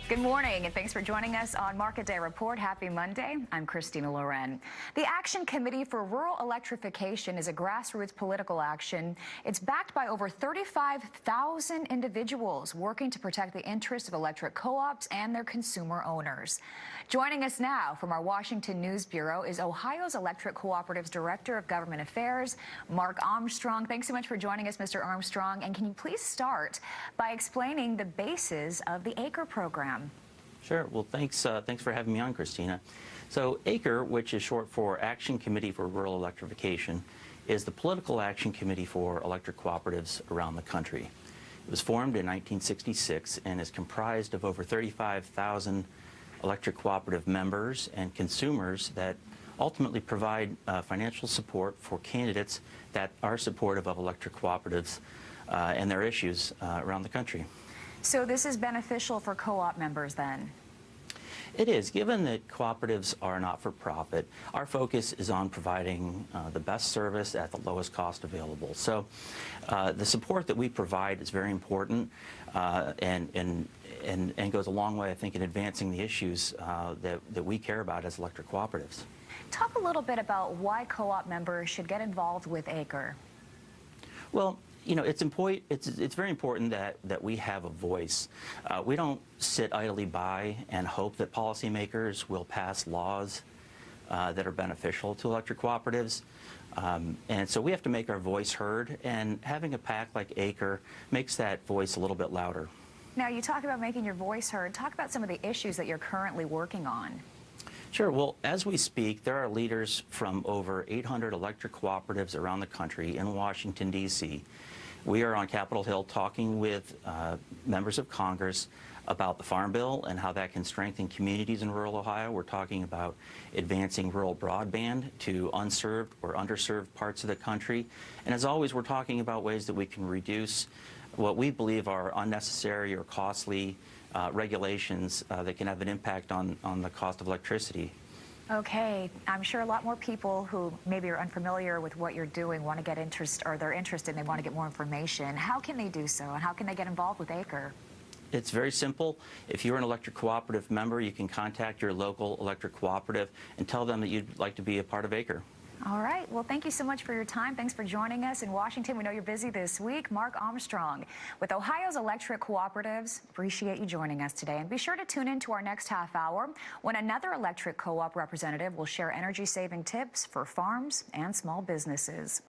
Good morning, and thanks for joining us on Market Day Report. Happy Monday. I'm Christina Loren. The Action Committee for Rural Electrification is a grassroots political action. It's backed by over 35,000 individuals working to protect the interests of electric co-ops and their consumer owners. Joining us now from our Washington News Bureau is Ohio's Electric Cooperatives Director of Government Affairs, Marc Armstrong. Thanks so much for joining us, Mr. Armstrong. And can you please start by explaining the basis of the ACRE program? Sure. Well, thanks for having me on, Christina. So ACRE, which is short for Action Committee for Rural Electrification, is the political action committee for electric cooperatives around the country. It was formed in 1966 and is comprised of over 35,000 electric cooperative members and consumers that ultimately provide financial support for candidates that are supportive of electric cooperatives and their issues around the country. So this is beneficial for co-op members then? It is. Given that cooperatives are not-for-profit, our focus is on providing the best service at the lowest cost available. So the support that we provide is very important and goes a long way, I think, in advancing the issues that we care about as electric cooperatives. Talk a little bit about why co-op members should get involved with ACRE. Well, you know, it's very important that we have a voice. We don't sit idly by and hope that policymakers will pass laws that are beneficial to electric cooperatives. And so we have to make our voice heard, and having a PAC like ACRE makes that voice a little bit louder. Now, you talk about making your voice heard. Talk about some of the issues that you're currently working on. Sure. Well, as we speak, there are leaders from over 800 electric cooperatives around the country in Washington, D.C. We are on Capitol Hill talking with members of Congress about the Farm Bill and how that can strengthen communities in rural Ohio. We're talking about advancing rural broadband to unserved or underserved parts of the country. And as always, we're talking about ways that we can reduce what we believe are unnecessary or costly regulations that can have an impact on the cost of electricity. Okay, I'm sure a lot more people who maybe are unfamiliar with what you're doing want to get they're interested and they want to get more information. How can they do so, and how can they get involved with ACRE? It's very simple. If you're an electric cooperative member, you can contact your local electric cooperative and tell them that you'd like to be a part of ACRE. All right. Well, thank you so much for your time. Thanks for joining us in Washington. We know you're busy this week. Marc Armstrong with Ohio's Electric Cooperatives. Appreciate you joining us today. And be sure to tune in to our next half hour when another electric co-op representative will share energy-saving tips for farms and small businesses.